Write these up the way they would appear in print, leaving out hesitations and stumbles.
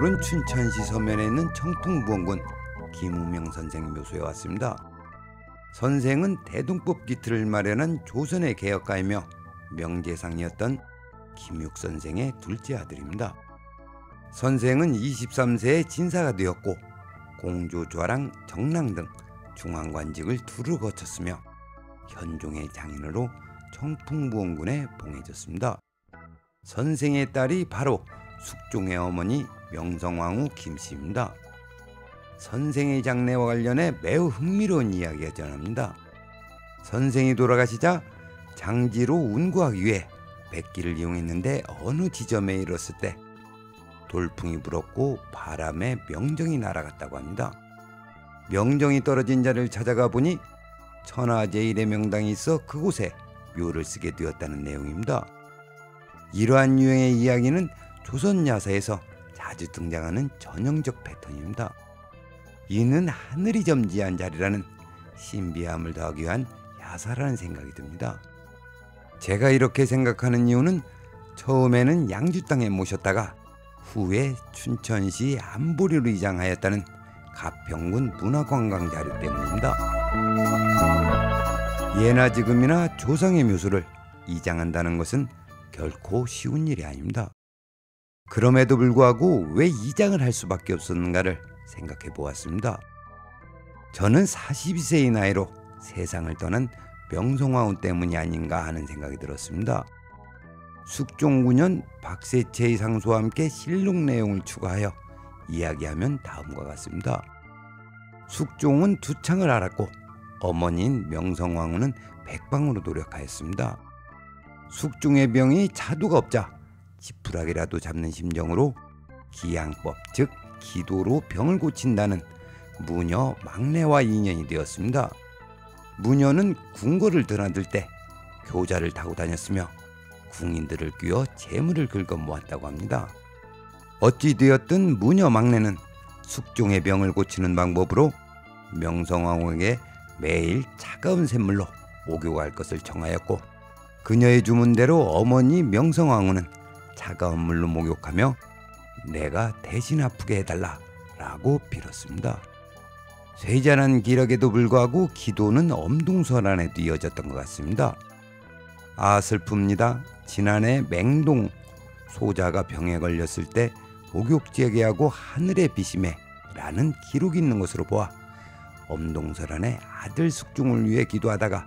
오늘은 춘천시 서면에 있는 청풍부원군 김우명 선생 묘소에 왔습니다. 선생은 대동법 기틀을 마련한 조선의 개혁가이며 명재상이었던 김육 선생의 둘째 아들입니다. 선생은 23세에 진사가 되었고 공조좌랑 정랑 등 중앙관직을 두루 거쳤으며 현종의 장인으로 청풍부원군에 봉해졌습니다. 선생의 딸이 바로 숙종의 어머니 명성황후 김씨입니다. 선생의 장래와 관련해 매우 흥미로운 이야기가 전합니다. 선생이 돌아가시자 장지로 운구하기 위해 백기를 이용했는데 어느 지점에 이뤘을 때 돌풍이 불었고 바람에 명정이 날아갔다고 합니다. 명정이 떨어진 자리를 찾아가 보니 천하제일의 명당이 있어 그곳에 묘를 쓰게 되었다는 내용입니다. 이러한 유형의 이야기는 조선 야사에서 자주 등장하는 전형적 패턴입니다. 이는 하늘이 점지한 자리라는 신비함을 더하기 위한 야사라는 생각이 듭니다. 제가 이렇게 생각하는 이유는 처음에는 양주 땅에 모셨다가 후에 춘천시 안보리로 이장하였다는 가평군 문화관광 자료 때문입니다. 예나 지금이나 조상의 묘소를 이장한다는 것은 결코 쉬운 일이 아닙니다. 그럼에도 불구하고 왜 이장을 할 수밖에 없었는가를 생각해 보았습니다. 저는 42세의 나이로 세상을 떠난 명성황후 때문이 아닌가 하는 생각이 들었습니다. 숙종 9년 박세채의 상소와 함께 실록 내용을 추가하여 이야기하면 다음과 같습니다. 숙종은 두창을 앓았고 어머니인 명성황후는 백방으로 노력하였습니다. 숙종의 병이 자두가 없자 지푸라기라도 잡는 심정으로 기양법 즉 기도로 병을 고친다는 무녀 막내와 인연이 되었습니다. 무녀는 궁궐을 드나들 때 교자를 타고 다녔으며 궁인들을 끼워 재물을 긁어 모았다고 합니다. 어찌 되었든 무녀 막내는 숙종의 병을 고치는 방법으로 명성황후에게 매일 차가운 샘물로 목욕할 것을 청하였고 그녀의 주문대로 어머니 명성황후는 차가운 물로 목욕하며 내가 대신 아프게 해달라 라고 빌었습니다. 쇠잔한 기력에도 불구하고 기도는 엄동설안에도 이어졌던 것 같습니다. 아 슬픕니다. 지난해 맹동 소자가 병에 걸렸을 때 목욕제게하고 하늘의 비심에 라는 기록이 있는 것으로 보아 엄동설안에 아들 숙종을 위해 기도하다가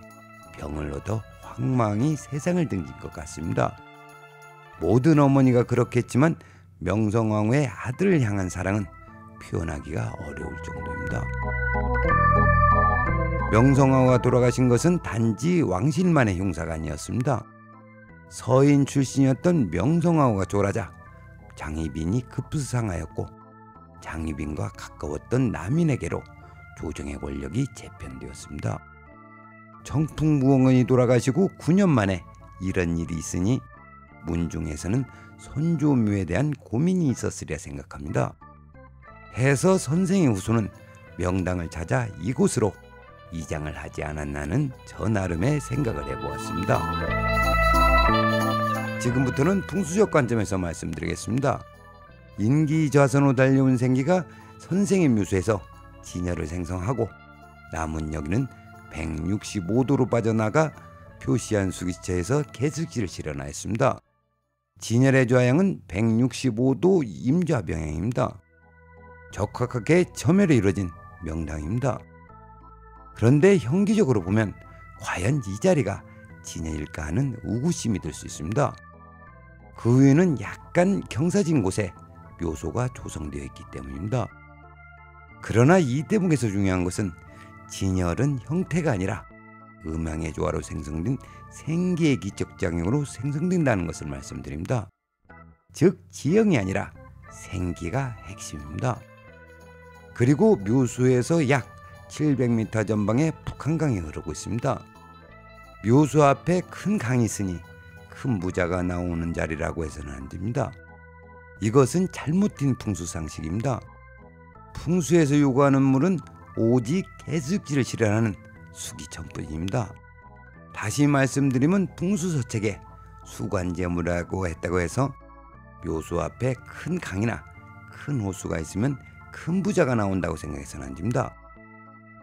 병을 얻어 황망히 세상을 등진 것 같습니다. 모든 어머니가 그렇겠지만 명성황후의 아들을 향한 사랑은 표현하기가 어려울 정도입니다. 명성황후가 돌아가신 것은 단지 왕실만의 흉사가 아니었습니다. 서인 출신이었던 명성황후가 졸하자 장희빈이 급부상하였고 장희빈과 가까웠던 남인에게로 조정의 권력이 재편되었습니다. 청풍부원군이 돌아가시고 9년 만에 이런 일이 있으니 문중에서는 선조묘에 대한 고민이 있었으리라 생각합니다. 해서 선생의 후손은 명당을 찾아 이곳으로 이장을 하지 않았나는 저 나름의 생각을 해보았습니다. 지금부터는 풍수적 관점에서 말씀드리겠습니다. 인기좌선으로 달려온 생기가 선생의 묘소에서 진열을 생성하고 남은 여기는 165도로 빠져나가 표시한 수기체에서 개슬지를 실현하였습니다. 진열의 좌향은 165도 임좌병향입니다. 적확하게 점열이 이루어진 명당입니다. 그런데 형기적으로 보면 과연 이 자리가 진열일까 하는 의구심이 들 수 있습니다. 그 위에는 약간 경사진 곳에 묘소가 조성되어 있기 때문입니다. 그러나 이 대목에서 중요한 것은 진열은 형태가 아니라 음양의 조화로 생성된 생기의 기적작용으로 생성된다는 것을 말씀드립니다. 즉 지형이 아니라 생기가 핵심입니다. 그리고 묘소에서 약 700m 전방에 북한강이 흐르고 있습니다. 묘소 앞에 큰 강이 있으니 큰 부자가 나오는 자리라고 해서는 안 됩니다. 이것은 잘못된 풍수상식입니다. 풍수에서 요구하는 물은 오직 개습지를 실현하는 수기천뿐입니다. 다시 말씀드리면 풍수서책에 수관제물이라고 했다고 해서 묘소 앞에 큰 강이나 큰 호수가 있으면 큰 부자가 나온다고 생각해서는 안 됩니다.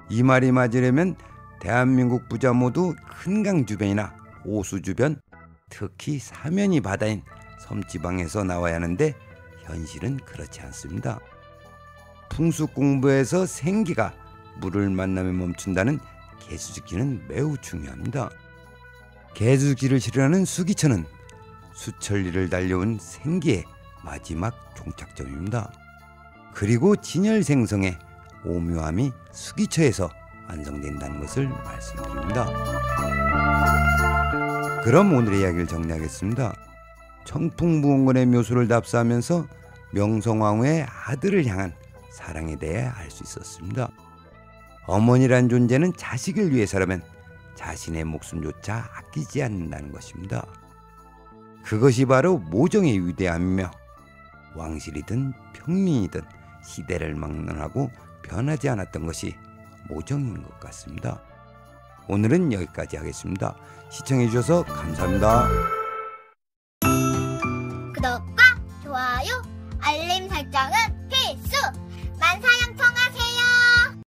이 말이 맞으려면 대한민국 부자 모두 큰 강 주변이나 호수 주변, 특히 사면이 바다인 섬지방에서 나와야 하는데 현실은 그렇지 않습니다. 풍수공부에서 생기가 물을 만나면 멈춘다는 개수직지는 매우 중요합니다. 개수직지를 실현하는 수기천은 수천리를 달려온 생기의 마지막 종착점입니다. 그리고 진열생성의 오묘함이 수기처에서 완성된다는 것을 말씀드립니다. 그럼 오늘의 이야기를 정리하겠습니다. 청풍부원군의 묘소를 답사하면서 명성황후의 아들을 향한 사랑에 대해 알 수 있었습니다. 어머니란 존재는 자식을 위해서라면 자신의 목숨조차 아끼지 않는다는 것입니다. 그것이 바로 모정의 위대함이며 왕실이든 평민이든 시대를 막론하고 변하지 않았던 것이 모정인 것 같습니다. 오늘은 여기까지 하겠습니다. 시청해 주셔서 감사합니다. 구독과 좋아요, 알림 설정은